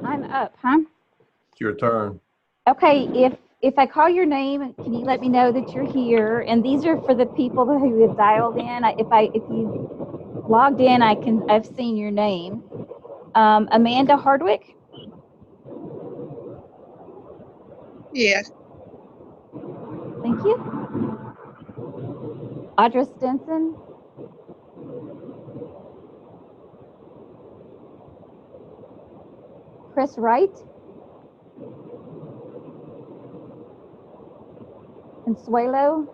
I'm up, huh? It's your turn. Okay, if I call your name, can you let me know that you're here? And these are for the people who have dialed in. If you logged in, I've seen your name. Amanda Hardwick. Yes. Thank you. Audra Stinson. Chris Wright. Consuelo.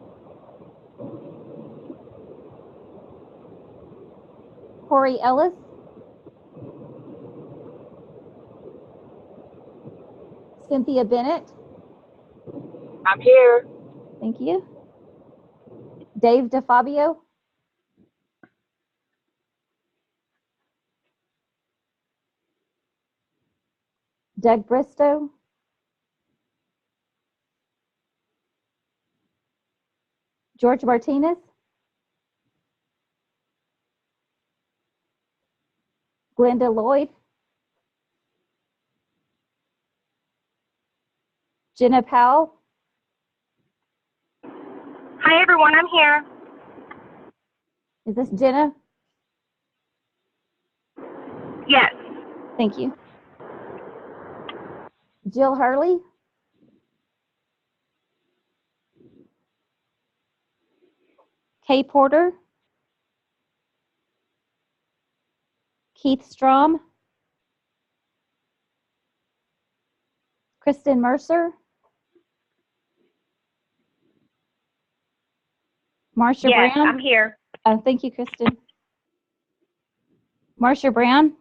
Corey Ellis. Cynthia Bennett. I'm here. Thank you. Dave DeFabio. Doug Bristow. George Martinez. Glenda Lloyd. Jenna Powell. Hi, everyone. I'm here. Is this Jenna? Yes. Thank you. Jill Hurley. Kay Porter. Keith Strom. Kristen Mercer. Marcia Yes, Brown. I'm here. Thank you, Kristen. Marcia Brown.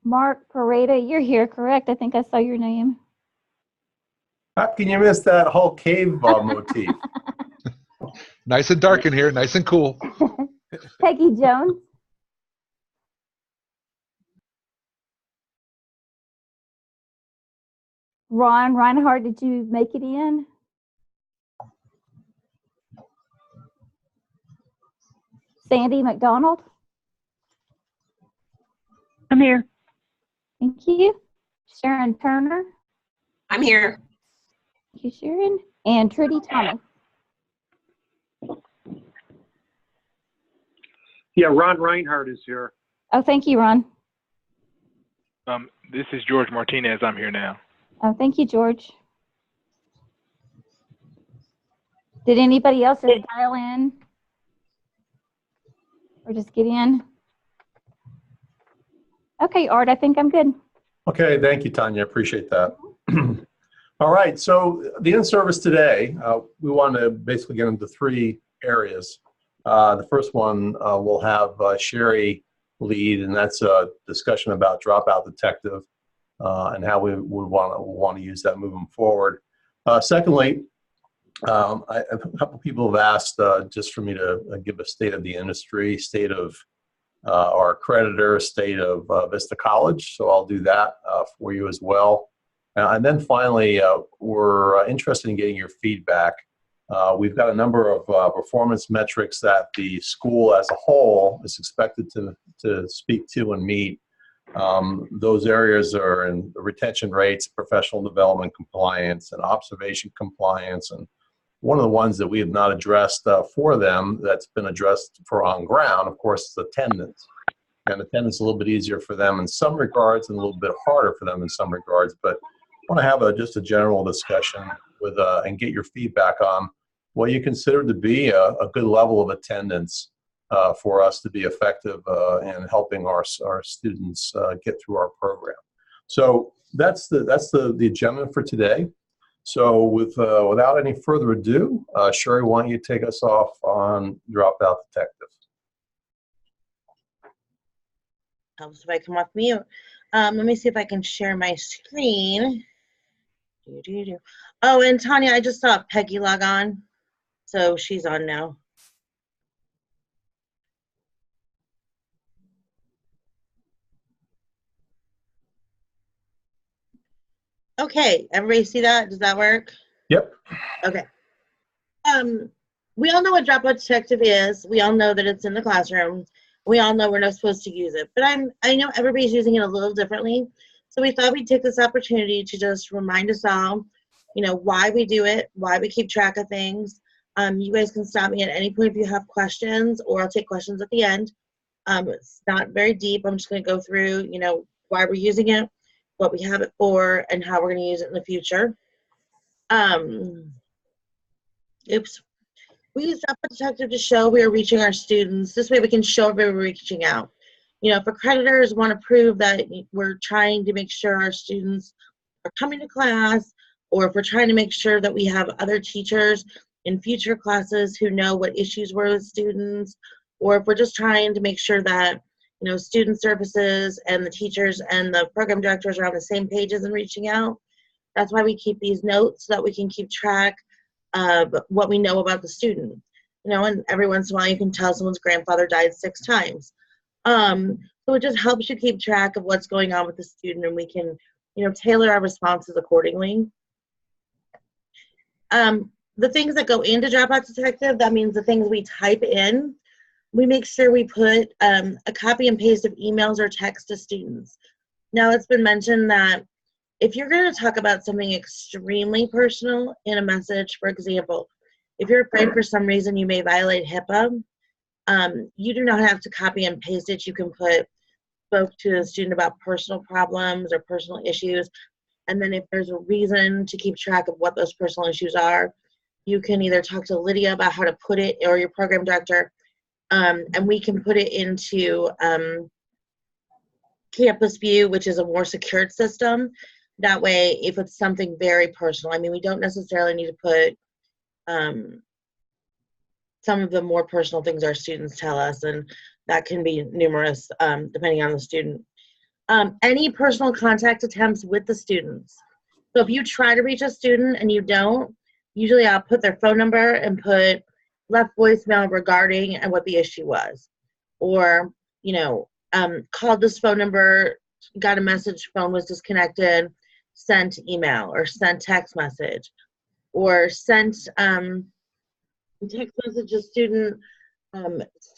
Mark Pareda, you're here, correct? I think I saw your name. How can you miss that whole cave motif? Nice and dark in here, nice and cool. Peggy Jones. Ron Reinhardt, did you make it in? Sandy McDonald. I'm here. Thank you. Sharon Turner. I'm here. Thank you, Sharon. And Trudy Thomas. Yeah, Ron Reinhardt is here. Oh, thank you, Ron. This is George Martinez. I'm here now. Oh, thank you, George. Did anybody else just dial in? Or just get in? Okay, Art, I think I'm good. Okay, thank you, Tanya. Appreciate that. All right, so the in-service today, we want to basically get into three areas. The first one we'll have Sherry lead, and that's a discussion about Dropout Detective and how we would want to use that moving forward. Secondly, a couple people have asked just for me to give a state of the industry, state of our accreditor, state of Vista College. So I'll do that for you as well. And then finally, we're interested in getting your feedback. We've got a number of performance metrics that the school as a whole is expected to speak to and meet. Those areas are in the retention rates, professional development compliance, and observation compliance. And one of the ones that we have not addressed for them that's been addressed for on ground, of course, is attendance. And attendance is a little bit easier for them in some regards and a little bit harder for them in some regards. But I want to have just a general discussion with and get your feedback on what you consider to be a good level of attendance for us to be effective in helping our students get through our program. So that's the agenda for today. So without any further ado, Sherry, why don't you take us off on Dropout Detective? Helps if I come off mute. Let me see if I can share my screen. Oh, and Tanya, I just saw Peggy log on, so she's on now. Okay, everybody see that? Does that work? Yep. Okay. We all know what Dropout Detective is. We all know that it's in the classroom. We all know we're not supposed to use it, but I know everybody's using it a little differently. So we thought we'd take this opportunity to just remind us all, why we do it, why we keep track of things. You guys can stop me at any point if you have questions, or I'll take questions at the end. It's not very deep. I'm just going to go through, why we're using it, what we have it for, and how we're going to use it in the future. Oops. We use Drop Detective to show we are reaching our students. This way we can show everybody we're reaching out. If accreditors want to prove that we're trying to make sure our students are coming to class, or if we're trying to make sure that we have other teachers in future classes who know what issues were with students, or if we're just trying to make sure that student services and the teachers and the program directors are on the same pages and reaching out. That's why we keep these notes, so that we can keep track of what we know about the student. And every once in a while you can tell someone's grandfather died 6 times. So it just helps you keep track of what's going on with the student, and we can, tailor our responses accordingly. The things that go into Dropout Detective, that means the things we type in, we make sure we put a copy and paste of emails or text to students. Now, it's been mentioned that if you're going to talk about something extremely personal in a message, for example, if you're afraid for some reason you may violate HIPAA, you do not have to copy and paste it. You can spoke to a student about personal problems or personal issues, and then if there's a reason to keep track of what those personal issues are, you can either talk to Lydia about how to put it, or your program director, and we can put it into Campus View, which is a more secured system. That way, if it's something very personal, we don't necessarily need to put some of the more personal things our students tell us, and that can be numerous depending on the student. Any personal contact attempts with the students. So if you try to reach a student and you don't, usually I'll put their phone number and put left voicemail regarding and what the issue was. Or, called this phone number, got a message, phone was disconnected, sent email or sent text message, or sent text message to student,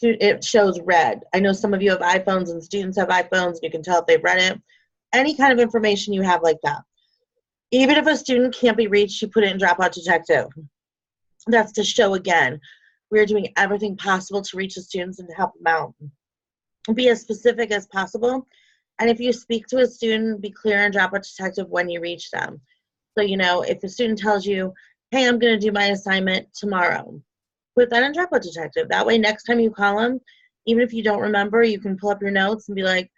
it shows read. I know some of you have iPhones and students have iPhones, and you can tell if they've read it. Any kind of information you have like that. Even if a student can't be reached, you put it in Dropout Detective. That's to show, again, we're doing everything possible to reach the students and to help them out. Be as specific as possible. And if you speak to a student, be clear in Dropout Detective when you reach them. So, if a student tells you, hey, I'm going to do my assignment tomorrow, put that in Dropout Detective. That way, next time you call them, even if you don't remember, you can pull up your notes and be like,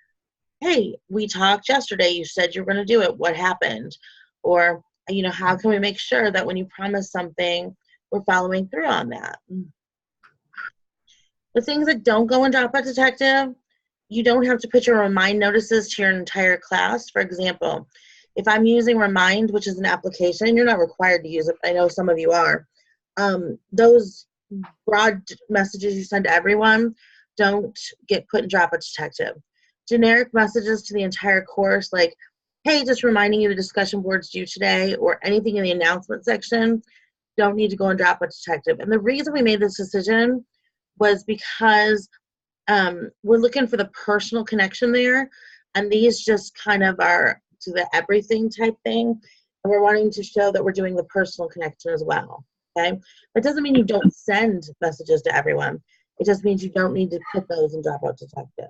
hey, we talked yesterday. You said you were going to do it. What happened? Or, how can we make sure that when you promise something, we're following through on that? The things that don't go in Dropout Detective, you don't have to put your remind notices to your entire class. For example, if I'm using Remind, which is an application, you're not required to use it, but I know some of you are. Those broad messages you send to everyone don't get put in Dropout Detective. Generic messages to the entire course, like, hey, just reminding you the discussion board's due today, or anything in the announcement section, don't need to go in Dropout Detective. And the reason we made this decision was because we're looking for the personal connection there, and these just kind of are to the everything type thing, and we're wanting to show that we're doing the personal connection as well. Okay, that doesn't mean you don't send messages to everyone. It just means you don't need to put those in Dropout Detective.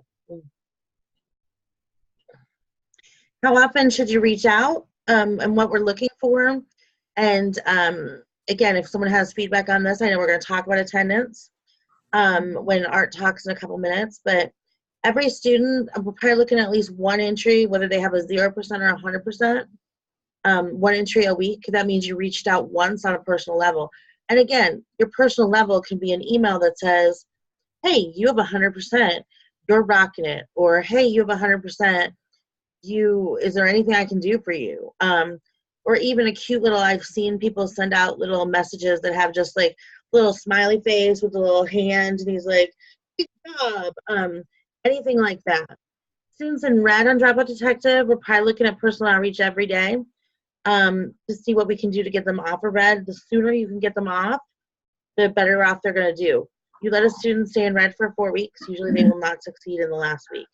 How often should you reach out, and what we're looking for? And again, if someone has feedback on this, I know we're going to talk about attendance when Art talks in a couple minutes, but every student, we're probably looking at least one entry, whether they have a 0% or 100%, one entry a week. That means you reached out once on a personal level. And again, your personal level can be an email that says, hey, you have 100%, you're rocking it. Or, hey, you have 100%, is there anything I can do for you? Or even a cute little, I've seen people send out little messages that have just like little smiley face with a little hand, and he's like, good job. Anything like that. Students in red on Dropout Detective, we're probably looking at personal outreach every day to see what we can do to get them off of red. The sooner you can get them off, the better off they're going to do. You let a student stay in red for 4 weeks. Usually they will not succeed in the last week.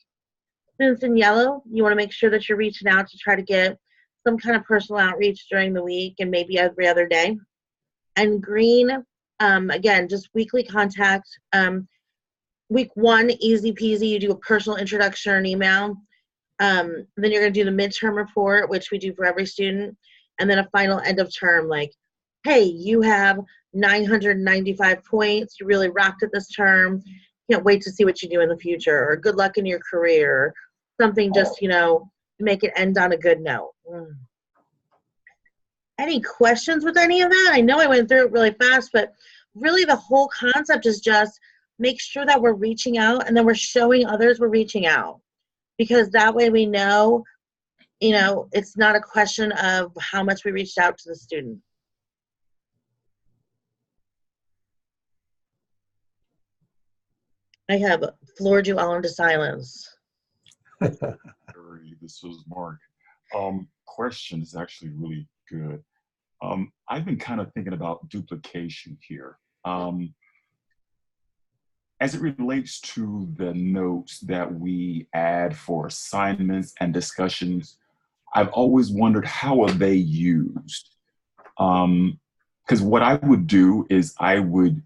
Students in yellow, you want to make sure that you're reaching out to try to get some kind of personal outreach during the week and maybe every other day. And green, again, just weekly contact. Week 1, easy peasy, you do a personal introduction or an email. Then you're going to do the midterm report, which we do for every student. And then a final end of term, like, hey, you have 995 points. You really rocked it this term. Can't wait to see what you do in the future. Or good luck in your career. Something just, to make it end on a good note. Any questions with any of that? I know I went through it really fast, but really the whole concept is just make sure that we're reaching out and then we're showing others we're reaching out. Because that way we know, it's not a question of how much we reached out to the student. I have floored you all into silence. This is Mark. Question is actually really good. I've been kind of thinking about duplication here. As it relates to the notes that we add for assignments and discussions, I've always wondered how are they used? Because what I would do is I would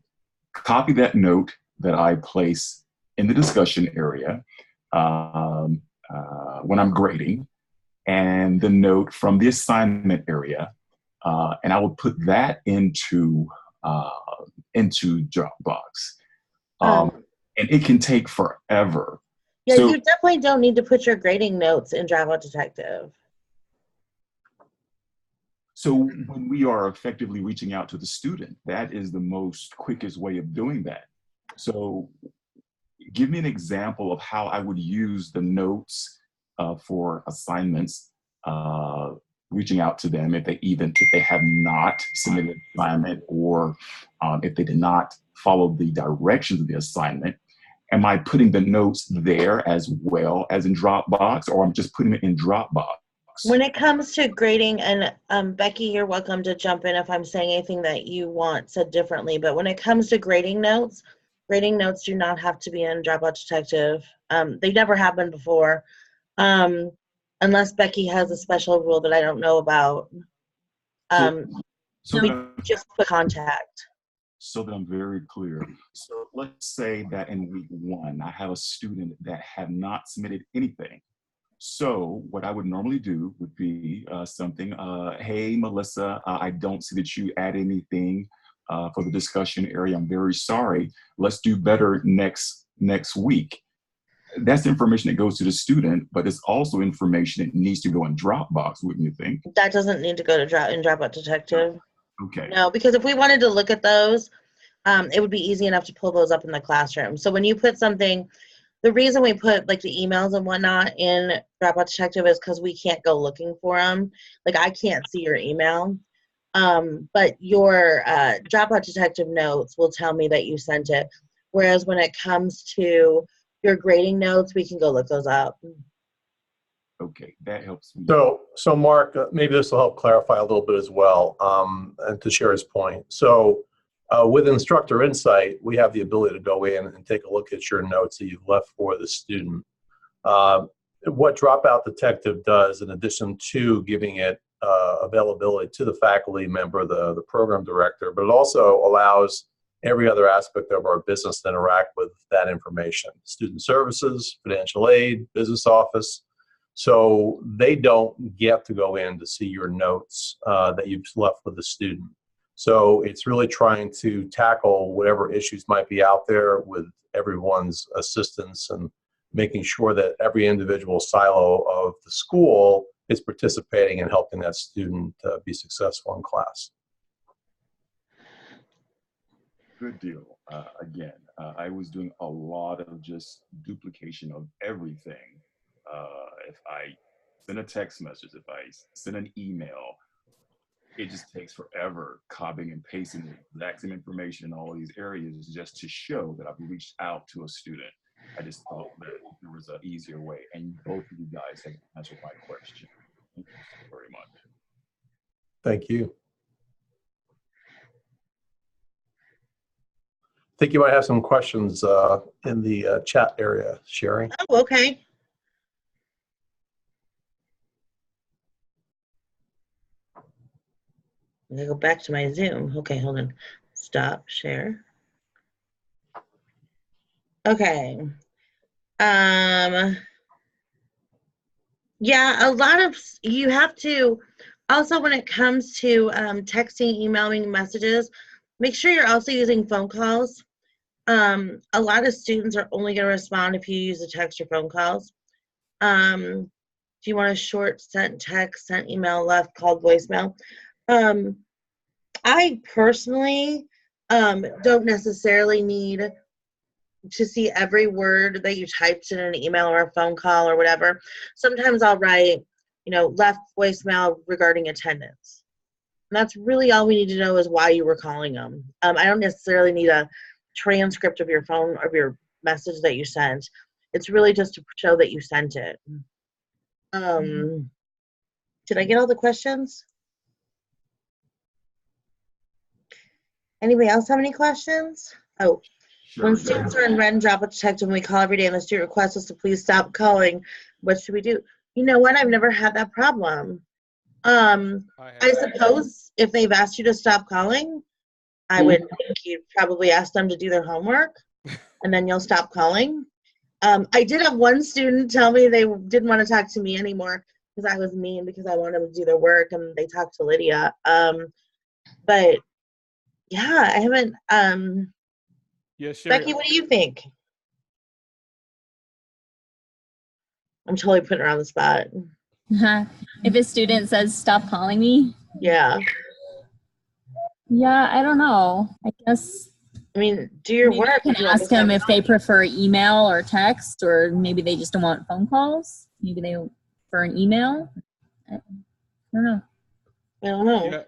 copy that note that I place in the discussion area when I'm grading, and the note from the assignment area, and I will put that into Dropbox. And it can take forever. Yeah, so, you definitely don't need to put your grading notes in Dropout Detective. So when we are effectively reaching out to the student, that is the most quickest way of doing that. So give me an example of how I would use the notes for assignments, reaching out to them if they have not submitted an assignment, or if they did not follow the directions of the assignment. Am I putting the notes there as well as in Dropbox, or I'm just putting it in Dropbox? When it comes to grading, and Becky, you're welcome to jump in if I'm saying anything that you want said differently, but when it comes to grading notes do not have to be in Dropout Detective. They never happened before, unless Becky has a special rule that I don't know about. So we just put contact. So that I'm very clear. So let's say that in week 1, I have a student that have not submitted anything. So what I would normally do would be something, hey, Melissa, I don't see that you add anything for the discussion area. I'm very sorry. Let's do better next week. That's information that goes to the student, but it's also information that needs to go in Dropbox, wouldn't you think? That doesn't need to go to Dropout Detective. Okay. No, because if we wanted to look at those, it would be easy enough to pull those up in the classroom. So when you put something, the reason we put like the emails and whatnot in Dropout Detective is because we can't go looking for them. Like I can't see your email, but your Dropout Detective notes will tell me that you sent it. Whereas when it comes to your grading notes, we can go look those up. Okay, that helps me. So Mark, maybe this will help clarify a little bit as well, and to share his point. So with Instructor Insight, we have the ability to go in and take a look at your notes that you've left for the student. What Dropout Detective does, in addition to giving it availability to the faculty member, the program director, but it also allows every other aspect of our business to interact with that information. Student services, financial aid, business office. So they don't get to go in to see your notes that you've left with the student. So it's really trying to tackle whatever issues might be out there with everyone's assistance and making sure that every individual silo of the school is participating and helping that student be successful in class. Good deal. Again, I was doing a lot of just duplication of everything. If I send a text message, if I send an email, it just takes forever copying and pasting the exact same information in all these areas just to show that I've reached out to a student. I just thought that there was an easier way, and both of you guys have answered my question. Thank you so very much. Thank you. think you might have some questions in the chat area, Sherry. Oh, okay. I'm gonna go back to my Zoom. Okay, hold on. Stop share. Okay. Yeah, a lot of you have to also when it comes to texting, emailing messages, make sure you're also using phone calls. A lot of students are only going to respond if you use a text or phone calls. If you want a short sent text, sent email, left, called voicemail. I personally don't necessarily need to see every word that you typed in an email or a phone call or whatever. Sometimes I'll write, left voicemail regarding attendance. And that's really all we need to know is why you were calling them. I don't necessarily need a transcript of your phone of your message that you sent. It's really just to show that you sent it. Did I get all the questions? Anybody else have any questions? Oh, Sure. when students are in red and drop a detective and we call every day and the student requests us to please stop calling, what should we do? You know what? I've never had that problem. I suppose if they've asked you to stop calling, I would think you'd probably ask them to do their homework and then you'll stop calling. I did have one student tell me they didn't want to talk to me anymore because I was mean because I wanted them to do their work and they talked to Lydia. But yeah, I haven't. Yeah, Sherry, Becky, what do you think? I'm totally putting her on the spot. If a student says, stop calling me, Yeah. yeah, I don't know. I guess I mean, do your maybe work. you can ask them if they prefer email or text, or maybe they just don't want phone calls. Maybe they prefer an email. I don't know. I don't know. yeah,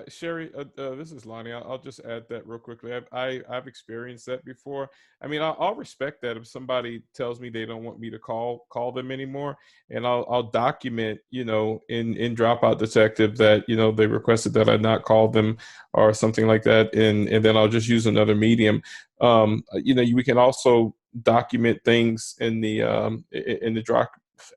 Sherry, this is Lonnie. I'll just add that real quickly. I've experienced that before. I mean, I'll respect that if somebody tells me they don't want me to call them anymore, and I'll document, in Dropout Detective that they requested that I not call them or something like that, and then I'll just use another medium. We can also document things in the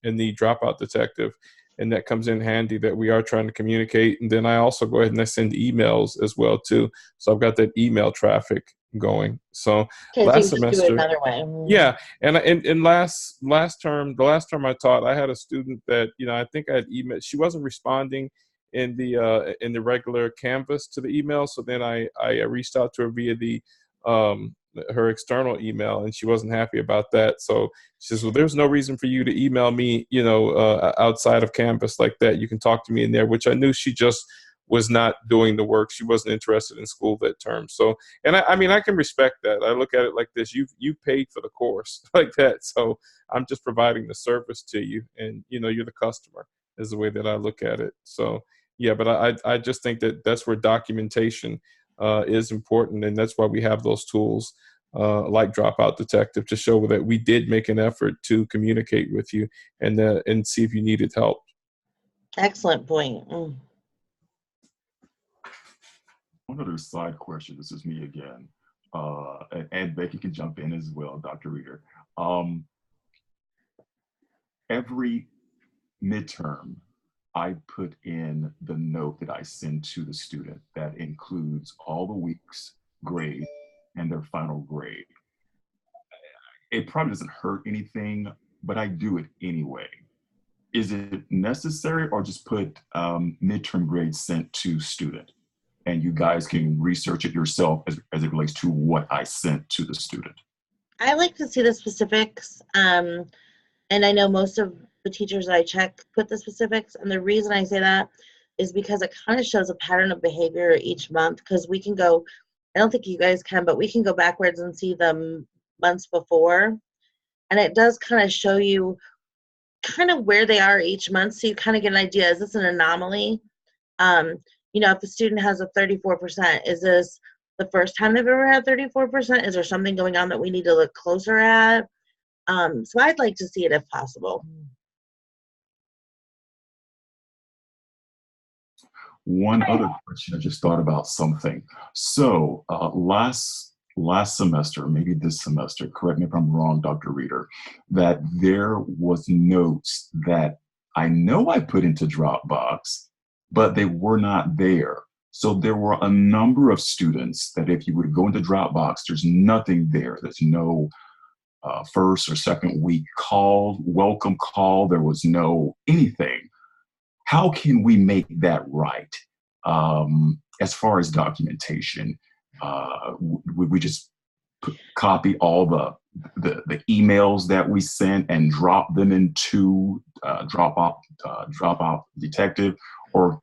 Dropout Detective. And that comes in handy that we are trying to communicate. And then I also go ahead and I send emails as well too. So I've got that email traffic going. So Okay, last so you just do it semester, another way. yeah, and last term, the last term I taught, I had a student that I think I had emailed. She wasn't responding in the regular Canvas to the email. So then I reached out to her via the her external email, and she wasn't happy about that. So she says, well, there's no reason for you to email me, outside of Canvas like that. You can talk to me in there, which I knew she just was not doing the work. She wasn't interested in school that term. So, and I mean, I can respect that. I look at it like this: you paid for the course like that. So I'm just providing the service to you, and you're the customer is the way that I look at it. So yeah, but I just think that that's where documentation is important, and that's why we have those tools like Dropout Detective to show that we did make an effort to communicate with you and see if you needed help. Excellent point. One other side question. This is me again, and Becky can jump in as well, Dr. Reeder. Every midterm, I put in the note that I send to the student that includes all the week's grade and their final grade. It probably doesn't hurt anything, but I do it anyway. Is it necessary, or just put midterm grades sent to student? And you guys can research it yourself as it relates to what I sent to the student. I like to see the specifics. And I know most of the teachers that I check put the specifics. And the reason I say that is because it kind of shows a pattern of behavior each month, because we can go, I don't think you guys can, but we can go backwards and see the months before. And it does kind of show you kind of where they are each month. So you kind of get an idea, is this an anomaly? If the student has a 34%, is this the first time they've ever had 34%? Is there something going on that we need to look closer at? So I'd like to see it if possible. One other question, I just thought about something. So last last semester, maybe this semester, correct me if I'm wrong, Dr. Reader, that there was notes that I know I put into Dropbox, but they were not there. So there were a number of students that if you would go into Dropbox, there's nothing there. There's no first or second week call, welcome call. There was no anything. How can we make that right? As far as documentation, would we just copy all the emails that we sent and drop them into Dropout Detective, or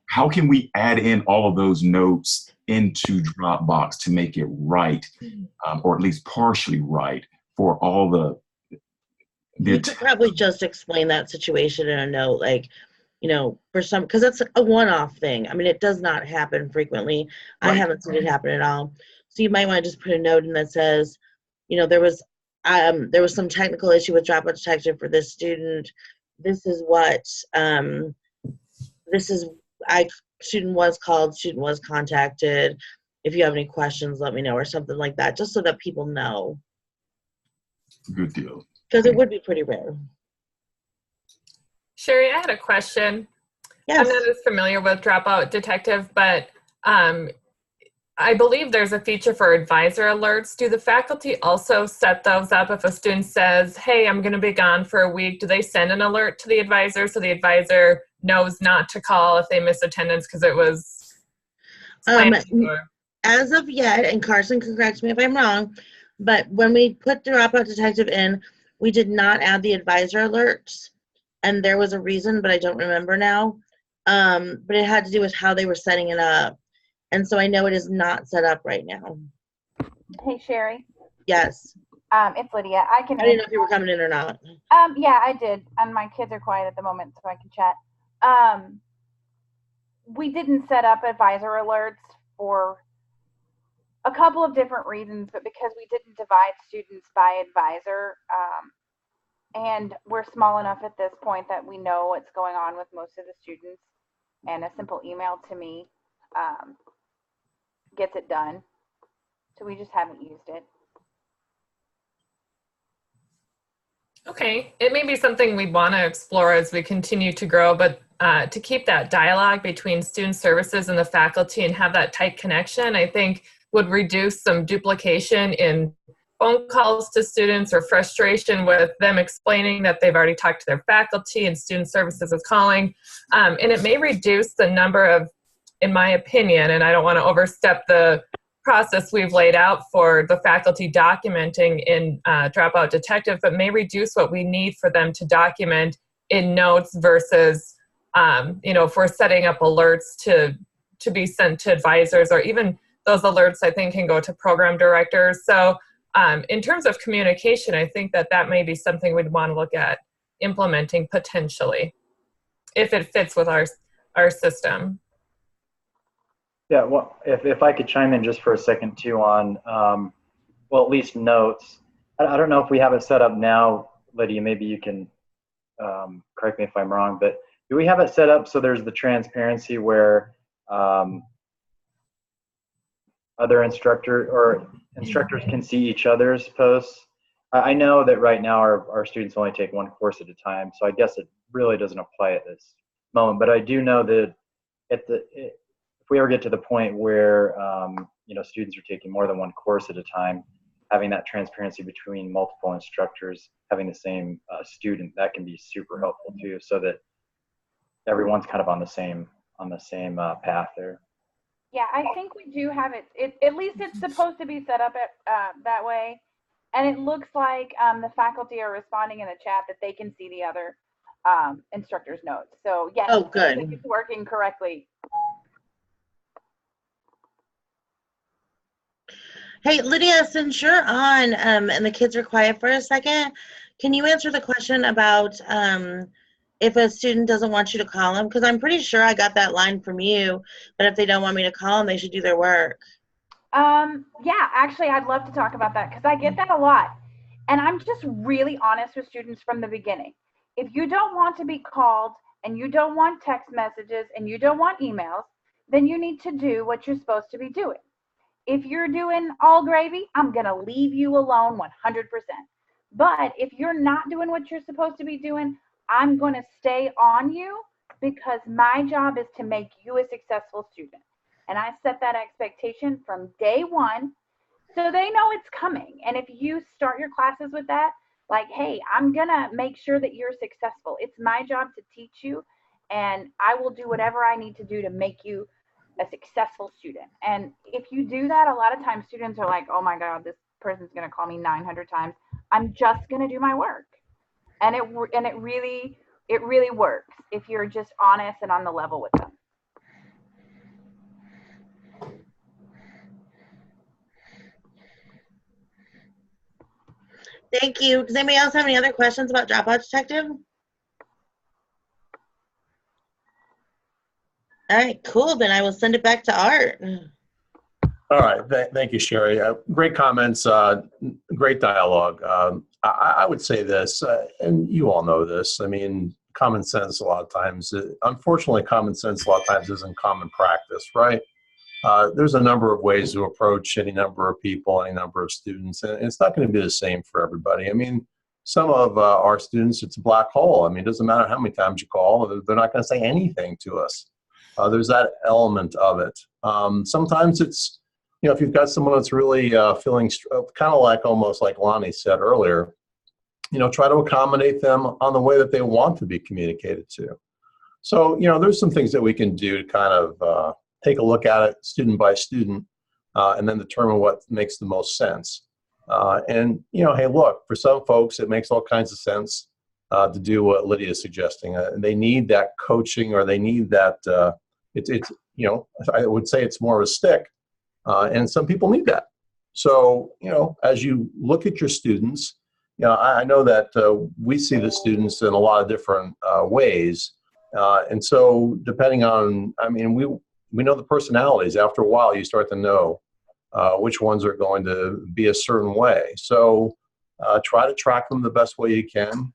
how can we add in all of those notes into Dropbox to make it right, or at least partially right for all the You could probably just explain that situation in a note, like, you know, for some, because it's a one-off thing. I mean, it does not happen frequently. I Right. haven't seen it happen at all. So you might want to just put a note in that says, you know, there was some technical issue with Dropout Detective for this student. This is what, student was called, student was contacted. If you have any questions, let me know, or something like that, just so that people know. Good deal. Because it would be pretty rare. Sherry, I had a question. Yes. I'm not as familiar with Dropout Detective, but I believe there's a feature for advisor alerts. Do the faculty also set those up if a student says, hey, I'm going to be gone for a week? Do they send an alert to the advisor so the advisor knows not to call if they miss attendance because it was as of yet, and Carson can correct me if I'm wrong, but when we put Dropout Detective in, we did not add the advisor alerts, and there was a reason, but I don't remember now. But it had to do with how they were setting it up, and so I know it is not set up right now. Hey, Sherry. Yes. It's Lydia. I didn't know if you were coming in or not. Yeah, I did, and my kids are quiet at the moment, so I can chat. We didn't set up advisor alerts for a couple of different reasons, but because we didn't divide students by advisor, and we're small enough at this point that we know what's going on with most of the students, and a simple email to me gets it done. So we just haven't used it. Okay, it may be something we'd want to explore as we continue to grow, but to keep that dialogue between student services and the faculty and have that tight connection, I think would reduce some duplication in phone calls to students or frustration with them explaining that they've already talked to their faculty and student services is calling. And it may reduce the number of, in my opinion, and I don't want to overstep the process we've laid out for the faculty documenting in Dropout Detective, but may reduce what we need for them to document in notes versus, if we're setting up alerts to be sent to advisors, or even those alerts I think can go to program directors. So in terms of communication, I think that may be something we'd want to look at implementing potentially, if it fits with our system. Yeah, well, if I could chime in just for a second too on, at least notes. I don't know if we have it set up now, Lydia, maybe you can correct me if I'm wrong, but do we have it set up so there's the transparency where other instructors can see each other's posts? I know that right now our students only take one course at a time, so I guess it really doesn't apply at this moment, but I do know that if we ever get to the point where students are taking more than one course at a time, having that transparency between multiple instructors, having the same student, that can be super helpful too, so that everyone's kind of on the same path there. Yeah, I think we do have it. At least it's supposed to be set up that way, and it looks like the faculty are responding in the chat that they can see the other instructors' notes. So yes, oh, good. I think it's working correctly. Hey, Lydia, since you're on and the kids are quiet for a second, can you answer the question about if a student doesn't want you to call them? Because I'm pretty sure I got that line from you, but if they don't want me to call them, they should do their work. Yeah, actually, I'd love to talk about that because I get that a lot. And I'm just really honest with students from the beginning. If you don't want to be called and you don't want text messages and you don't want emails, then you need to do what you're supposed to be doing. if you're doing all gravy, I'm going to leave you alone 100%. But if you're not doing what you're supposed to be doing, I'm going to stay on you because my job is to make you a successful student. And I set that expectation from day one so they know it's coming. And if you start your classes with that, like, hey, I'm going to make sure that you're successful. It's my job to teach you, and I will do whatever I need to do to make you a successful student. And if you do that, a lot of times students are like, oh my God, this person's going to call me 900 times. I'm just going to do my work. And it really works if you're just honest and on the level with them. Thank you. Does anybody else have any other questions about Dropout Detective? All right, cool. Then I will send it back to Art. All right. Thank you, Sherry. Great comments. Great dialogue. I would say this, and you all know this. I mean, common sense a lot of times. Unfortunately, common sense a lot of times isn't common practice, right? There's a number of ways to approach any number of people, any number of students, and it's not going to be the same for everybody. I mean, some of our students, it's a black hole. I mean, it doesn't matter how many times you call, they're not going to say anything to us. There's that element of it. Sometimes it's, you know, if you've got someone that's really feeling kind of like almost like Lonnie said earlier, you know, try to accommodate them on the way that they want to be communicated to. So, you know, there's some things that we can do to kind of take a look at it student by student and then determine what makes the most sense. And, you know, hey, look, for some folks, it makes all kinds of sense to do what Lydia is suggesting. They need that coaching, or they need that, it's you know, I would say it's more of a stick. And some people need that. So, you know, as you look at your students, you know, I know that we see the students in a lot of different ways. And so depending on, I mean, we know the personalities. After a while, you start to know which ones are going to be a certain way. So try to track them the best way you can.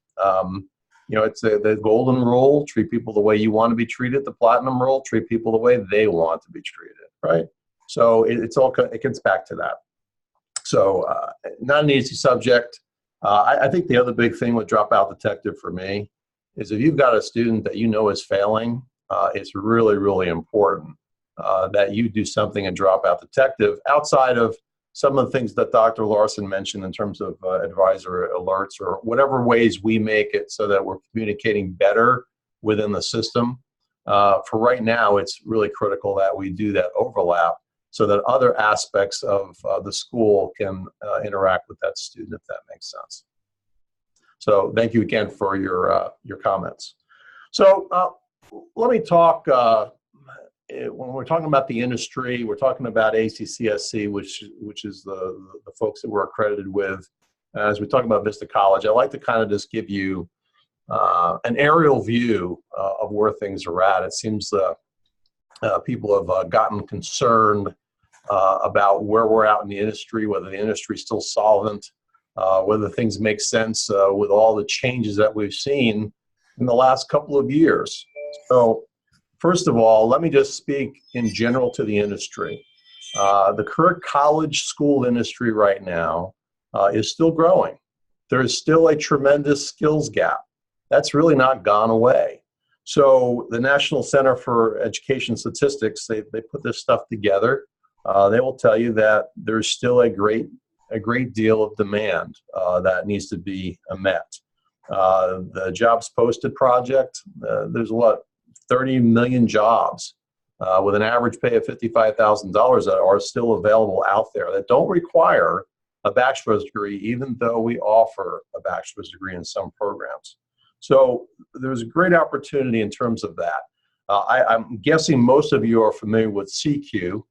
You know, it's the golden rule: treat people the way you want to be treated. The platinum rule: treat people the way they want to be treated. Right. So it gets back to that. So not an easy subject. I think the other big thing with Dropout Detective for me is if you've got a student that you know is failing, it's really, really important that you do something in Dropout Detective outside of some of the things that Dr. Larson mentioned in terms of advisor alerts or whatever ways we make it so that we're communicating better within the system. For right now, it's really critical that we do that overlap so that other aspects of the school can interact with that student, if that makes sense. So thank you again for your comments. So let me talk, when we're talking about the industry, we're talking about ACCSC, which is the folks that we're accredited with. As we talk about Vista College, I like to kind of just give you an aerial view of where things are at. It seems people have gotten concerned about where we're at in the industry, whether the industry is still solvent, whether things make sense with all the changes that we've seen in the last couple of years. So first of all, let me just speak in general to the industry. The career college school industry right now is still growing. There's still a tremendous skills gap. That's really not gone away. So the National Center for Education Statistics, they put this stuff together. They will tell you that there's still a great deal of demand that needs to be met. The Jobs Posted Project, there's 30 million jobs with an average pay of $55,000 that are still available out there that don't require a bachelor's degree, even though we offer a bachelor's degree in some programs. So there's a great opportunity in terms of that. I'm guessing most of you are familiar with CQ.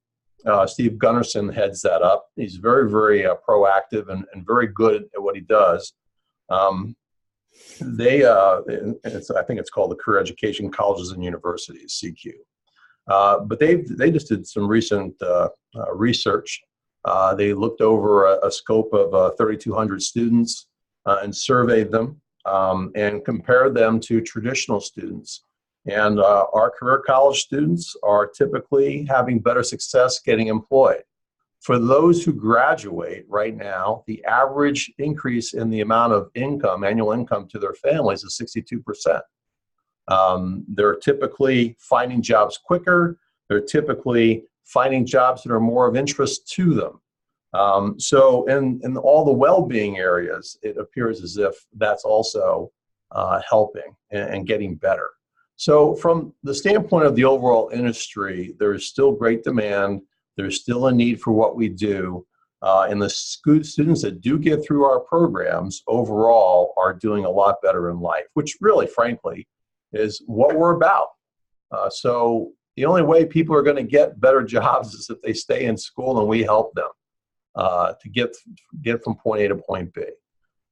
Steve Gunnarsson heads that up. He's very, very proactive and very good at what he does. I think it's called the Career Education Colleges and Universities, CQ. But they just did some recent research. They looked over a scope of 3,200 students and surveyed them and compared them to traditional students. And our career college students are typically having better success getting employed. For those who graduate right now, the average increase in the amount of income, annual income to their families is 62%. They're typically finding jobs quicker. They're typically finding jobs that are more of interest to them. So in all the well-being areas, it appears as if that's also helping and getting better. So from the standpoint of the overall industry, there is still great demand. There's still a need for what we do. And the students that do get through our programs overall are doing a lot better in life, which really, frankly, is what we're about. So the only way people are going to get better jobs is if they stay in school and we help them to get from point A to point B.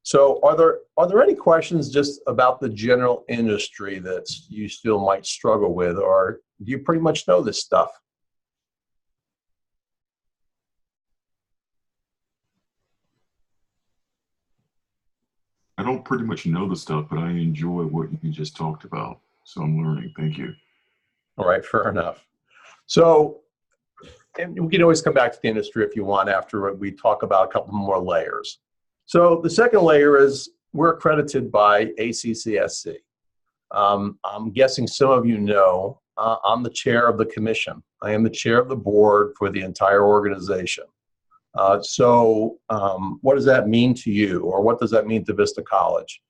So are there any questions just about the general industry that you still might struggle with, or do you pretty much know this stuff? I don't pretty much know the stuff, but I enjoy what you just talked about. So I'm learning. Thank you. All right, fair enough. So, and we can always come back to the industry if you want after we talk about a couple more layers. So the second layer is we're accredited by ACCSC. I'm guessing some of you know I'm the chair of the commission. I am the chair of the board for the entire organization. So what does that mean to you, or what does that mean to Vista College?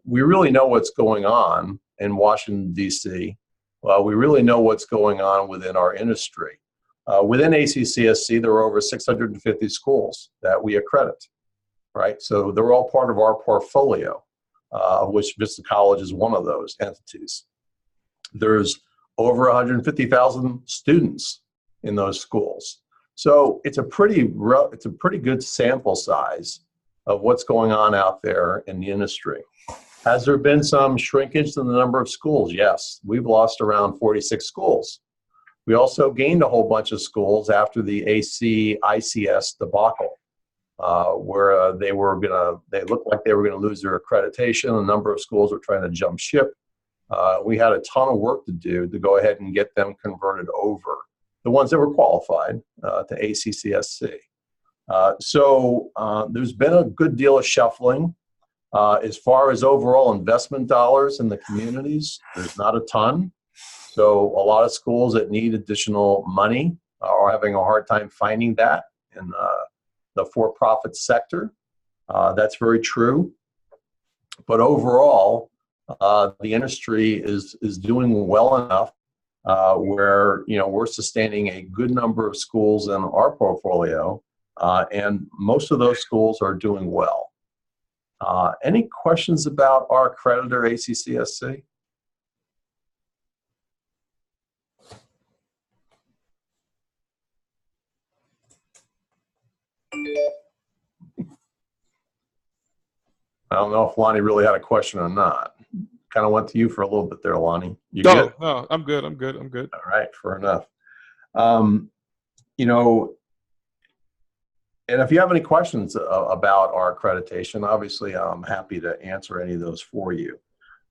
We really know what's going on in Washington, D.C. We really know what's going on within our industry. Within ACCSC, there are over 650 schools that we accredit, right? So they're all part of our portfolio, of which Vista College is one of those entities. There's over 150,000 students in those schools. So it's a pretty good sample size of what's going on out there in the industry. Has there been some shrinkage in the number of schools? Yes, we've lost around 46 schools. We also gained a whole bunch of schools after the ACICS debacle, where they looked like they were gonna lose their accreditation. A number of schools were trying to jump ship. We had a ton of work to do to go ahead and get them converted over, the ones that were qualified to ACCSC. So there's been a good deal of shuffling. As far as overall investment dollars in the communities, there's not a ton. So a lot of schools that need additional money are having a hard time finding that in the for-profit sector. That's very true. But overall, the industry is doing well enough where we're sustaining a good number of schools in our portfolio, and most of those schools are doing well. Any questions about our accreditor, ACCSC? I don't know if Lonnie really had a question or not. Kind of went to you for a little bit there, Lonnie. You good? No, I'm good. I'm good. All right, fair enough. And if you have any questions about our accreditation, obviously I'm happy to answer any of those for you.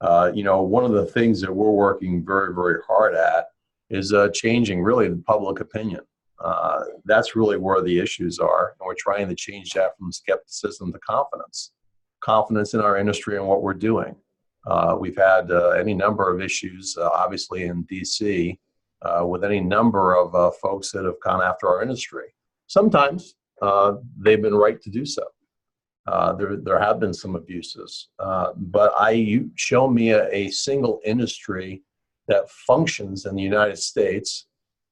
One of the things that we're working very, very hard at is changing really the public opinion. That's really where the issues are, and we're trying to change that from skepticism to confidence in our industry and what we're doing. We've had any number of issues, obviously in DC, with any number of folks that have gone after our industry. Sometimes they've been right to do so. There have been some abuses, but you show me a single industry that functions in the United States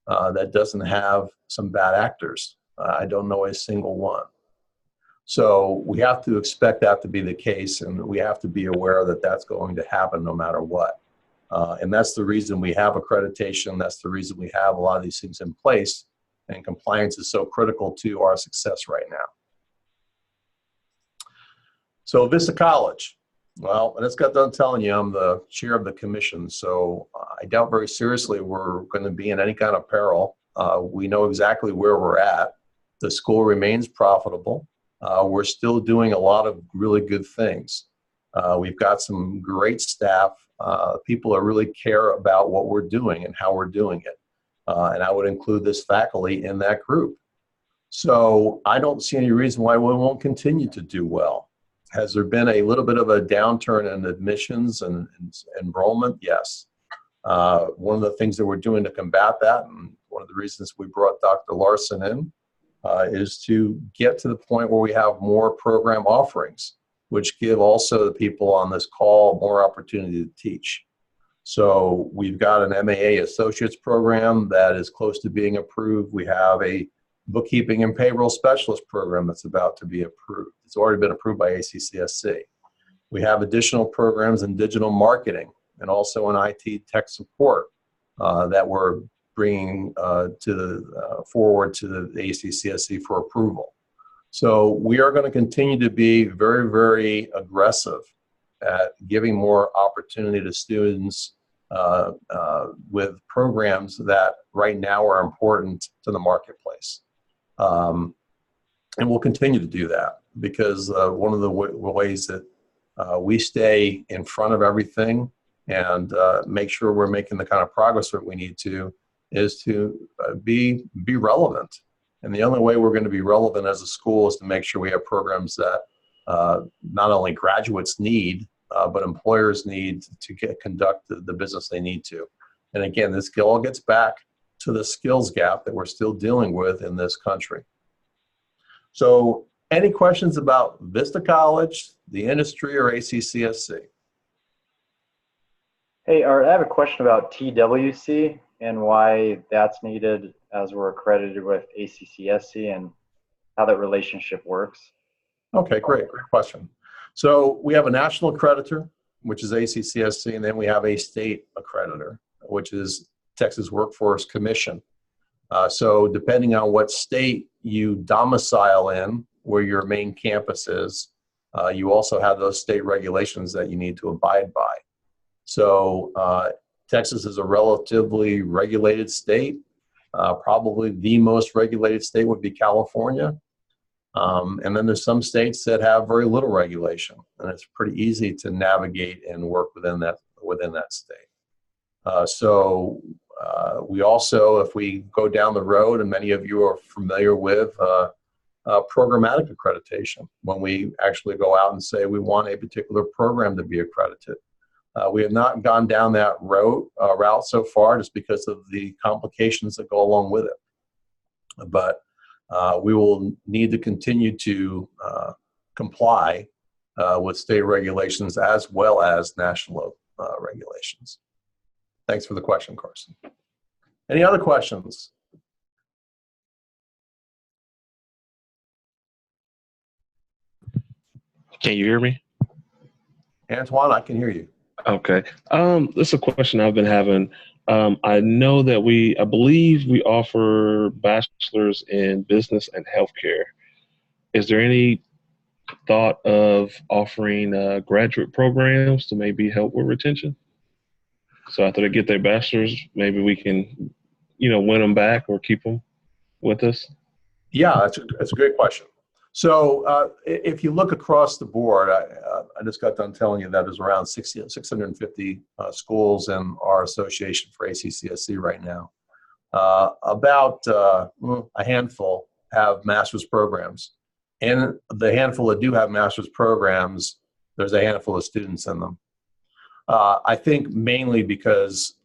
that doesn't have some bad actors. I don't know a single one. So we have to expect that to be the case, and we have to be aware that that's going to happen no matter what. And that's the reason we have accreditation. That's the reason we have a lot of these things in place, and compliance is so critical to our success right now. So Vista College, well, I just got done telling you I'm the chair of the commission, so I doubt very seriously we're going to be in any kind of peril. We know exactly where we're at. The school remains profitable. We're still doing a lot of really good things. We've got some great staff. People that really care about what we're doing and how we're doing it. And I would include this faculty in that group. So I don't see any reason why we won't continue to do well. Has there been a little bit of a downturn in admissions and enrollment? Yes. One of the things that we're doing to combat that, and one of the reasons we brought Dr. Larson in, is to get to the point where we have more program offerings, which give also the people on this call more opportunity to teach. So we've got an MAA Associates program that is close to being approved. We have a bookkeeping and payroll specialist program that's about to be approved. It's already been approved by ACCSC. We have additional programs in digital marketing and also in IT tech support that we're bringing forward to the ACCSC for approval. So we are going to continue to be very, very aggressive at giving more opportunity to students with programs that right now are important to the marketplace. And we'll continue to do that because one of the ways that we stay in front of everything and make sure we're making the kind of progress that we need to is to be relevant. And the only way we're going to be relevant as a school is to make sure we have programs that not only graduates need, but employers need to conduct the business they need to. And again, this all gets back to the skills gap that we're still dealing with in this country. So any questions about Vista College, the industry, or ACCSC? Hey, Art, I have a question about TWC and why that's needed as we're accredited with ACCSC and how that relationship works. Okay, great question. So we have a national accreditor, which is ACCSC, and then we have a state accreditor, which is Texas Workforce Commission. So depending on what state you domicile in, where your main campus is, you also have those state regulations that you need to abide by. So Texas is a relatively regulated state. Probably the most regulated state would be California. And then there's some states that have very little regulation, and it's pretty easy to navigate and work within that state. So we also, if we go down the road, and many of you are familiar with programmatic accreditation, when we actually go out and say we want a particular program to be accredited. We have not gone down that route so far just because of the complications that go along with it. But we will need to continue to comply with state regulations as well as national regulations. Thanks for the question, Carson. Any other questions? Can you hear me? Antoine, I can hear you. Okay. This is a question I've been having. I know that I believe we offer bachelors in business and healthcare. Is there any thought of offering graduate programs to maybe help with retention? So after they get their bachelor's, maybe we can, win them back or keep them with us? Yeah, that's a great question. So if you look across the board, I just got done telling you that there's around 650 schools in our association for ACCSC right now. About a handful have master's programs. And the handful that do have master's programs, there's a handful of students in them. I think mainly because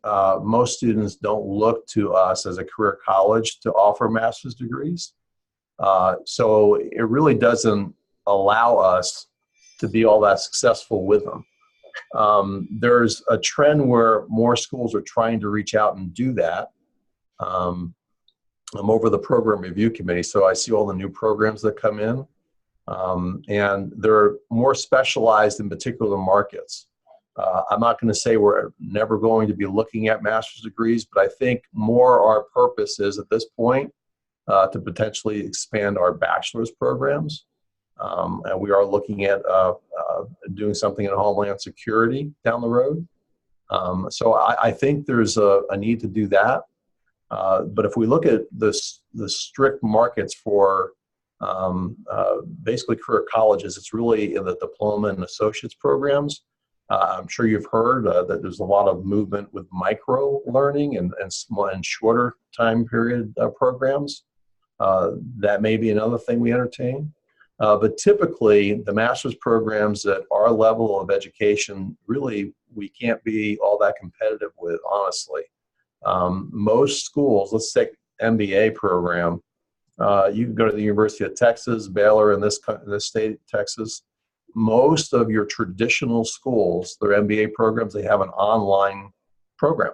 most students don't look to us as a career college to offer master's degrees. So it really doesn't allow us to be all that successful with them. There's a trend where more schools are trying to reach out and do that. I'm over the program review committee, so I see all the new programs that come in. And they're more specialized in particular markets. I'm not going to say we're never going to be looking at master's degrees, but I think more our purpose is at this point to potentially expand our bachelor's programs. And we are looking at doing something in Homeland Security down the road. So I think there's a need to do that. But if we look at the strict markets for basically career colleges, it's really in the diploma and associates programs. I'm sure you've heard that there's a lot of movement with micro learning and small and shorter time period programs. that may be another thing we entertain. But typically, the master's programs at our level of education, really, we can't be all that competitive with, honestly. Most schools, let's take MBA program, you can go to the University of Texas, Baylor in this state of Texas. Most of your traditional schools, their MBA programs, they have an online program.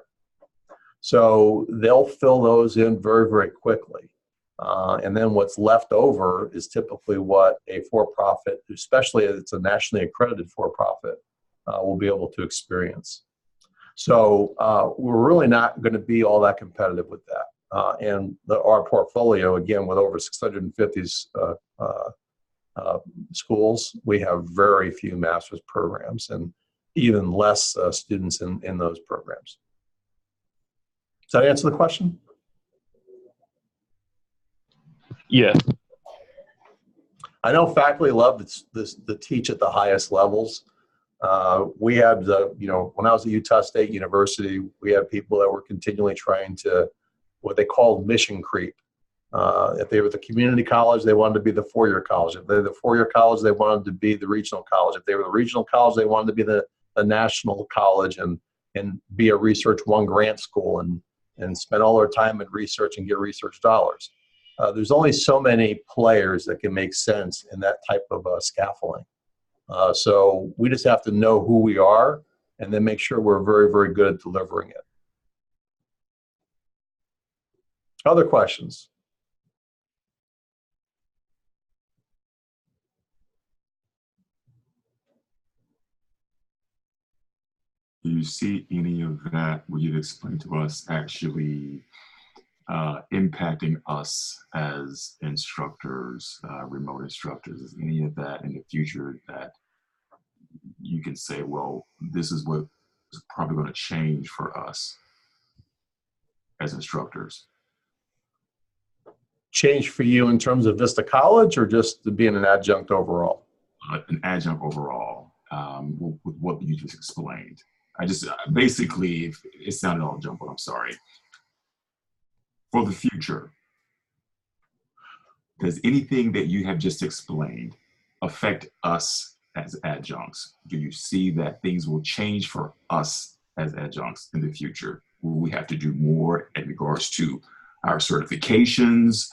So they'll fill those in very, very quickly. And then what's left over is typically what a for-profit, especially if it's a nationally accredited for-profit, will be able to experience. So we're really not going to be all that competitive with that. And our portfolio, again, with over 650 schools, we have very few master's programs and even less students in those programs. Does that answer the question? Yeah. I know faculty love to teach at the highest levels. We had, when I was at Utah State University, we had people that were continually trying to, what they called mission creep. If they were the community college, they wanted to be the four-year college. If they were the four-year college, they wanted to be the regional college. If they were the regional college, they wanted to be the national college and be a Research One grant school and spend all their time in research and get research dollars. There's only so many players that can make sense in that type of scaffolding. So we just have to know who we are and then make sure we're very, very good at delivering it. Other questions? Do you see any of that, what you've explained to us, actually impacting us as instructors, remote instructors? Is any of that in the future that you can say, well, this is what is probably going to change for us as instructors? Change for you in terms of Vista College or just being an adjunct overall? An adjunct overall, with what you just explained. I just, basically, it sounded all jumbled, I'm sorry. For the future, does anything that you have just explained affect us as adjuncts? Do you see that things will change for us as adjuncts in the future? Will we have to do more in regards to our certifications,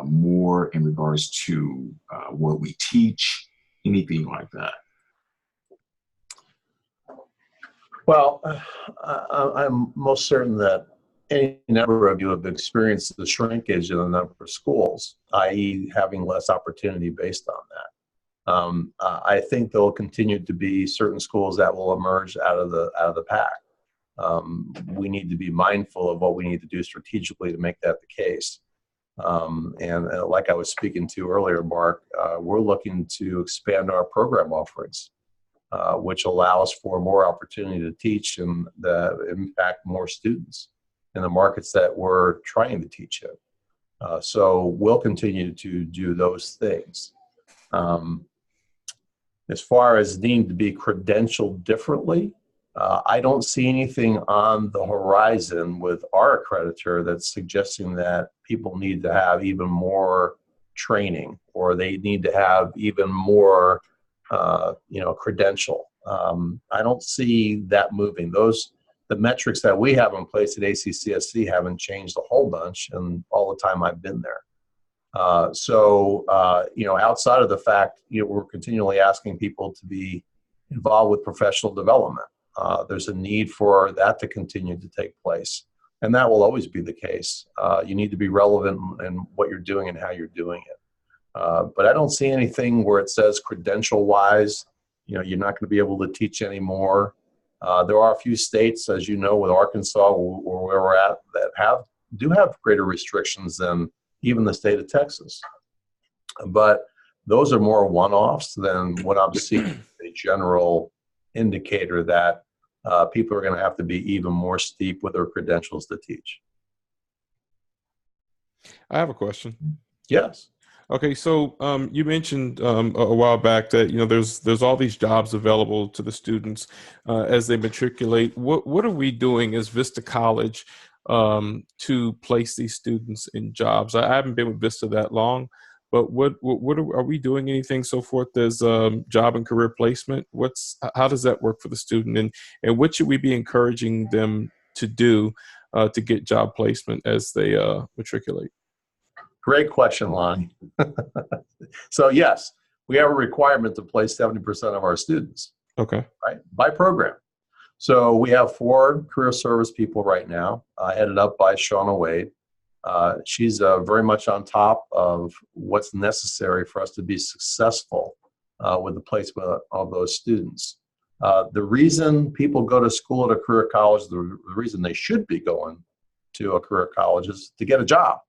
more in regards to what we teach, anything like that? Well, I'm most certain that any number of you have experienced the shrinkage in the number of schools, i.e. having less opportunity based on that. I think there will continue to be certain schools that will emerge out of the pack. We need to be mindful of what we need to do strategically to make that the case. And like I was speaking to earlier, Mark, we're looking to expand our program offerings, which allows for more opportunity to teach and impact more students in the markets that we're trying to teach in. So we'll continue to do those things. As far as needing to be credentialed differently, I don't see anything on the horizon with our accreditor that's suggesting that people need to have even more training or they need to have even more credential. I don't see that moving. The metrics that we have in place at ACCSC haven't changed a whole bunch in all the time I've been there. Outside of the fact, we're continually asking people to be involved with professional development. There's a need for that to continue to take place. And that will always be the case. You need to be relevant in what you're doing and how you're doing it. But I don't see anything where it says credential-wise, you're not going to be able to teach anymore. There are a few states, as you know, with Arkansas or where we're at, that do have greater restrictions than even the state of Texas. But those are more one-offs than what I'm seeing a general indicator that people are going to have to be even more steep with their credentials to teach. I have a question. Yes. Okay, so you mentioned a while back that there's all these jobs available to the students as they matriculate. What are we doing as Vista College to place these students in jobs? I haven't been with Vista that long, but are we doing anything so forth as job and career placement? How does that work for the student, and what should we be encouraging them to do to get job placement as they matriculate? Great question, Lonnie. So yes, we have a requirement to place 70% of our students. Okay. Right, by program. So we have 4 career service people right now, headed up by Shauna Wade. She's very much on top of what's necessary for us to be successful with the placement of those students. The reason people go to school at a career college, the reason they should be going to a career college is to get a job.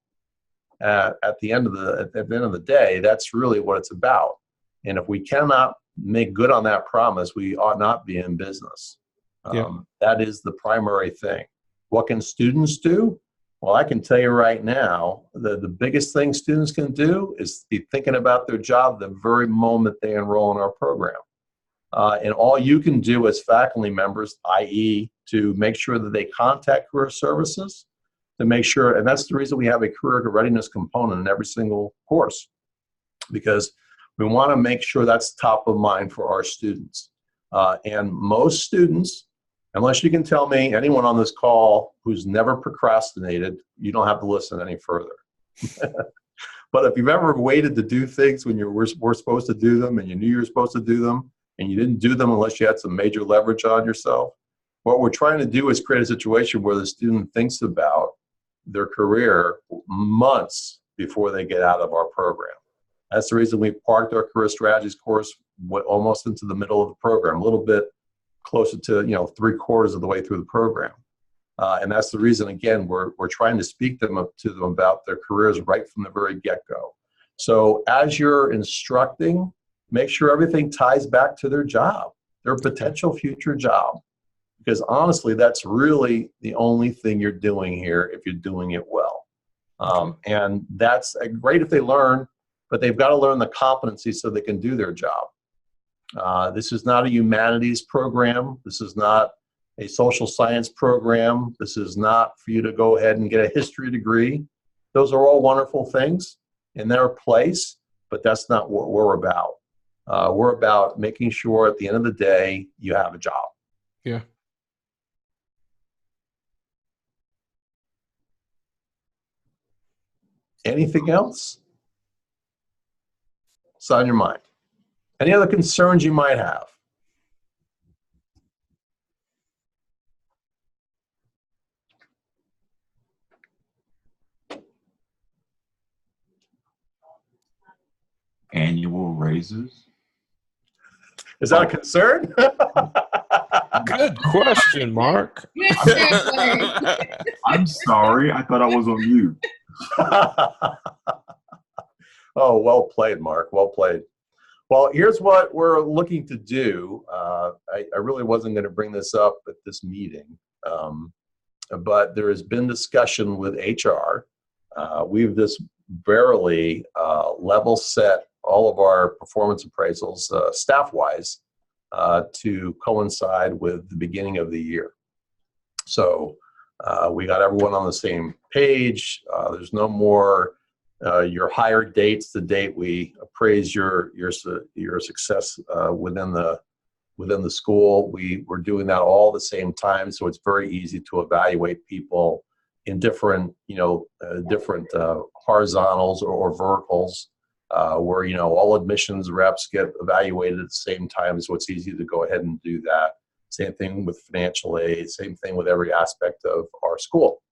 At the end of the day, that's really what it's about. And if we cannot make good on that promise, we ought not be in business. That is the primary thing. What can students do? Well, I can tell you right now, the biggest thing students can do is be thinking about their job the very moment they enroll in our program. And all you can do as faculty members, i.e. to make sure that they contact career services, to make sure, and that's the reason we have a career readiness component in every single course, because we want to make sure that's top of mind for our students. And most students, unless you can tell me anyone on this call who's never procrastinated, you don't have to listen any further. But if you've ever waited to do things when you were supposed to do them and you knew you were supposed to do them and you didn't do them unless you had some major leverage on yourself, what we're trying to do is create a situation where the student thinks about their career months before they get out of our program. That's the reason we parked our career strategies course almost into the middle of the program, a little bit closer to 3/4 of the way through the program. And that's the reason, again, we're trying to speak to them about their careers right from the very get-go. So as you're instructing, make sure everything ties back to their job, their potential future job. Because honestly, that's really the only thing you're doing here if you're doing it well. And that's great if they learn, but they've got to learn the competency so they can do their job. This is not a humanities program. This is not a social science program. This is not for you to go ahead and get a history degree. Those are all wonderful things in their place, but that's not what we're about. We're about making sure at the end of the day, you have a job. Yeah. Anything else? What's on your mind? Any other concerns you might have? Annual raises? Is that a concern? Good question, Mark. I'm sorry. I thought I was on mute. Oh, well played, Mark. Well played. Well, here's what we're looking to do. I really wasn't going to bring this up at this meeting, but there has been discussion with HR. We've just barely level set all of our performance appraisals staff-wise to coincide with the beginning of the year. So we got everyone on the same page. There's no more your hire dates, the date we appraise your success within the school. We're doing that all at the same time, so it's very easy to evaluate people in different horizontals or verticals, where all admissions reps get evaluated at the same time, so it's easy to go ahead and do that. Same thing with financial aid, same thing with every aspect of our school.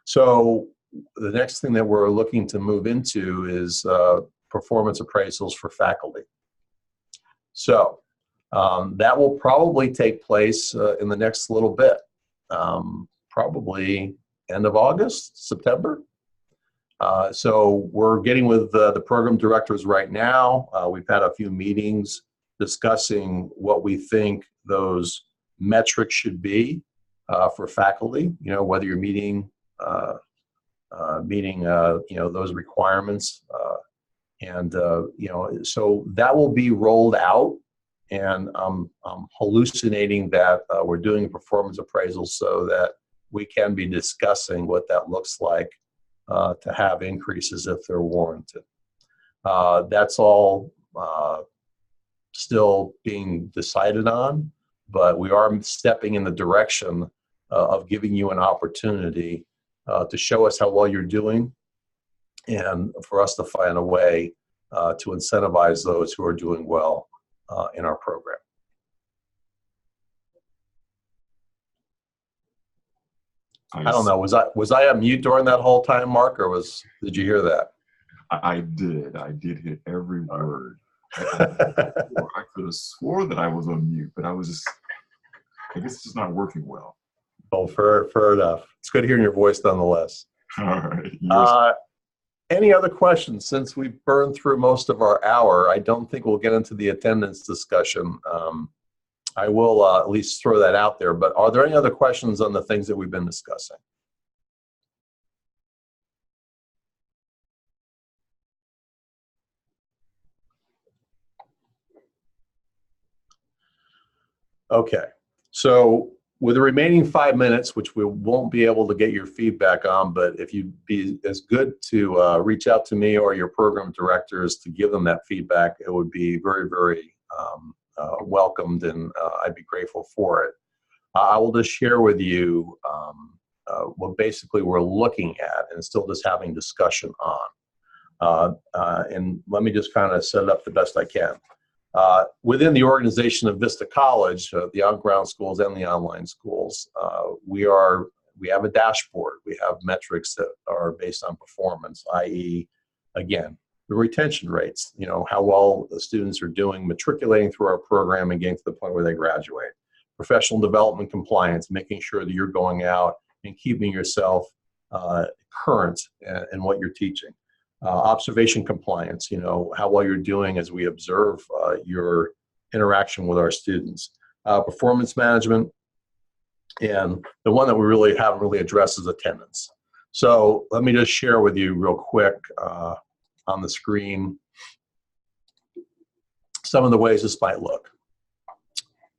So the next thing that we're looking to move into is performance appraisals for faculty. So that will probably take place in the next little bit, probably end of August, September. So we're getting with the program directors right now. We've had a few meetings discussing what we think those metrics should be for faculty, whether you're meeting those requirements. So that will be rolled out, and I'm hallucinating that we're doing a performance appraisal so that we can be discussing what that looks like to have increases if they're warranted. That's all still being decided on, but we are stepping in the direction of giving you an opportunity to show us how well you're doing, and for us to find a way to incentivize those who are doing well in our program. I don't know. Was I on mute during that whole time, Mark, or did you hear that? I did. I did hit every word. I could have swore that I was on mute, but I guess it's just not working well. Well, fair enough. It's good hearing your voice nonetheless. All right. Any other questions? Since we burned through most of our hour, I don't think we'll get into the attendance discussion. I will at least throw that out there, but are there any other questions on the things that we've been discussing? Okay, so with the remaining 5 minutes, which we won't be able to get your feedback on, but if you'd be as good to reach out to me or your program directors to give them that feedback, it would be very, very welcomed, and I'd be grateful for it. I will just share with you what basically we're looking at and still just having discussion on. And let me just kind of set it up the best I can. Within the organization of Vista College, the on-ground schools and the online schools, we have a dashboard. We have metrics that are based on performance, i.e., again, the retention rates, how well the students are doing matriculating through our program and getting to the point where they graduate. Professional development compliance, making sure that you're going out and keeping yourself current in what you're teaching. Observation compliance, how well you're doing as we observe your interaction with our students. Performance management, and the one that we really haven't really addressed is attendance. So let me just share with you real quick on the screen some of the ways this might look.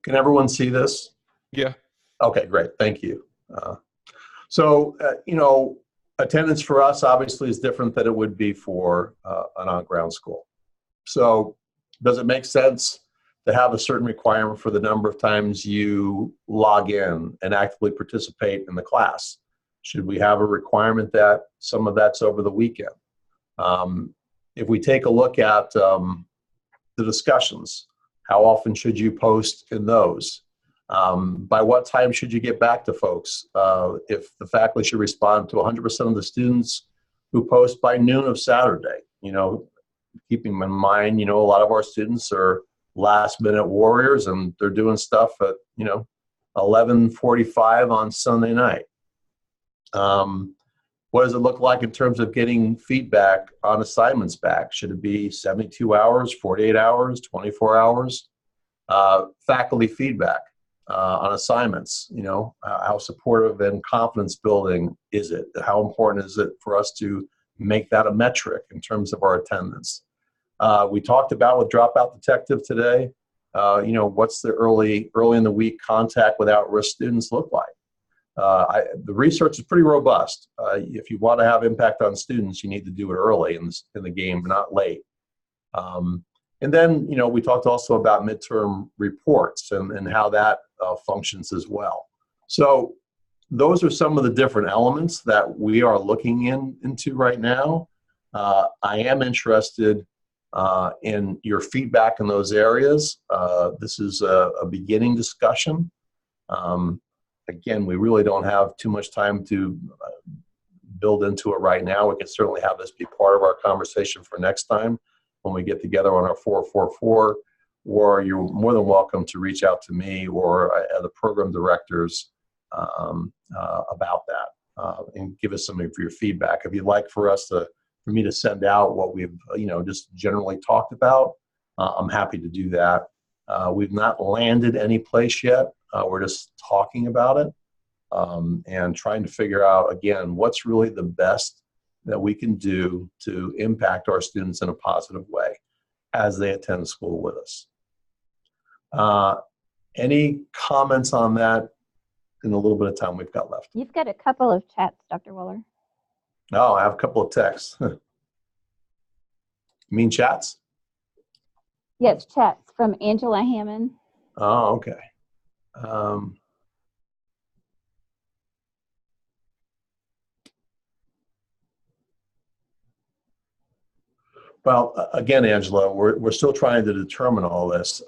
Can everyone see this? Yeah. Okay, great. Thank you. Attendance for us obviously is different than it would be for an on-ground school. So does it make sense to have a certain requirement for the number of times you log in and actively participate in the class? Should we have a requirement that some of that's over the weekend? If we take a look at the discussions, how often should you post in those? By what time should you get back to folks? If the faculty should respond to 100% of the students who post by noon of Saturday, keeping in mind, a lot of our students are last-minute warriors and they're doing stuff at, 11:45 on Sunday night. What does it look like in terms of getting feedback on assignments back? Should it be 72 hours, 48 hours, 24 hours? Faculty feedback on assignments, how supportive and confidence building is it? How important is it for us to make that a metric in terms of our attendance? We talked about with Dropout Detective today, what's the early in the week contact with at-risk students look like? The research is pretty robust. If you want to have impact on students, you need to do it early in the game, not late. And then, we talked also about midterm reports and how that functions as well. So those are some of the different elements that we are looking into right now. I am interested in your feedback in those areas. This is a beginning discussion. Again, we really don't have too much time to build into it right now. We can certainly have this be part of our conversation for next time when we get together on our 444, or you're more than welcome to reach out to me or the program directors about that and give us some of your feedback. If you'd like for me to send out what we've just generally talked about, I'm happy to do that. We've not landed any place yet. We're just talking about it and trying to figure out, again, what's really the best that we can do to impact our students in a positive way as they attend school with us. Any comments on that in the little bit of time we've got left. You've got a couple of chats, Dr. Willer. Oh, I have a couple of texts. You mean chats? Yes, chats from Angela Hammond. Oh, okay. Well, again, Angela, we're still trying to determine all this.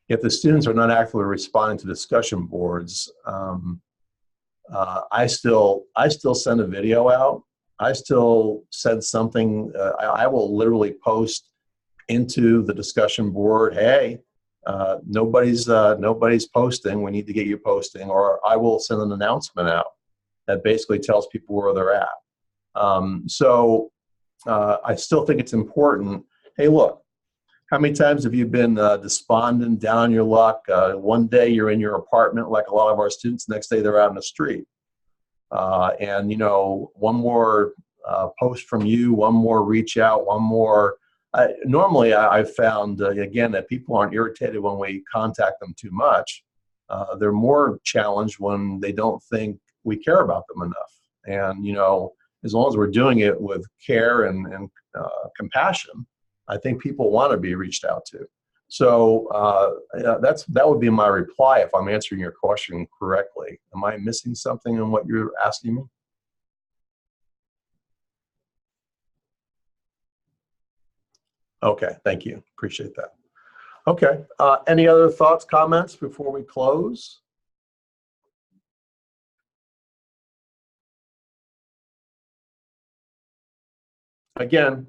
If the students are not actively responding to discussion boards, I still send a video out. I still send something. I will literally post into the discussion board, hey, nobody's posting. We need to get you posting. Or I will send an announcement out that basically tells people where they're at. I still think it's important. Hey, look, how many times have you been despondent, down on your luck? One day you're in your apartment like a lot of our students, next day they're out in the street. And, you know, one more post from you, one more reach out, one more. Normally, I've found, again, that people aren't irritated when we contact them too much. They're more challenged when they don't think we care about them enough. And, you know, as long as we're doing it with care and compassion, I think people want to be reached out to. So that would be my reply if I'm answering your question correctly. Am I missing something in what you're asking me? Okay, thank you. Appreciate that. Okay, any other thoughts, comments before we close? Again,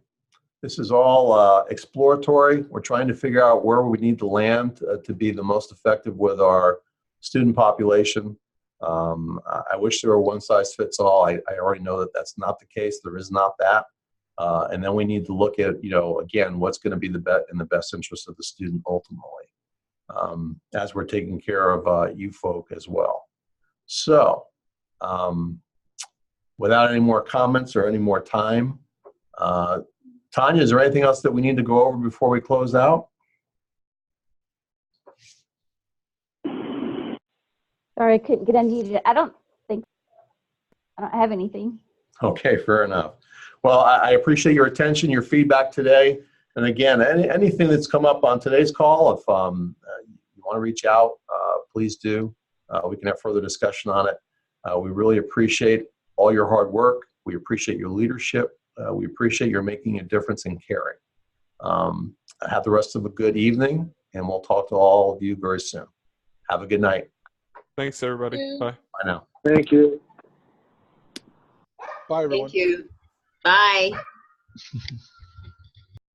this is all exploratory. We're trying to figure out where we need to land to be the most effective with our student population. I wish there were one size fits all. I already know that that's not the case. There is not that. And then we need to look at, you know, again, what's going to be in the best interest of the student ultimately, as we're taking care of you folk as well. So without any more comments or any more time, Tanya, is there anything else that we need to go over before we close out? Sorry, I couldn't get unmuted. I don't have anything. Okay, fair enough. Well, I appreciate your attention, your feedback today. And again, anything that's come up on today's call, if you want to reach out, please do. We can have further discussion on it. We really appreciate all your hard work. We appreciate your leadership. We appreciate your making a difference and caring. Have the rest of a good evening, and we'll talk to all of you very soon. Have a good night. Thanks, everybody. Bye. Bye now. Thank you. Bye, everyone. Thank you. Bye.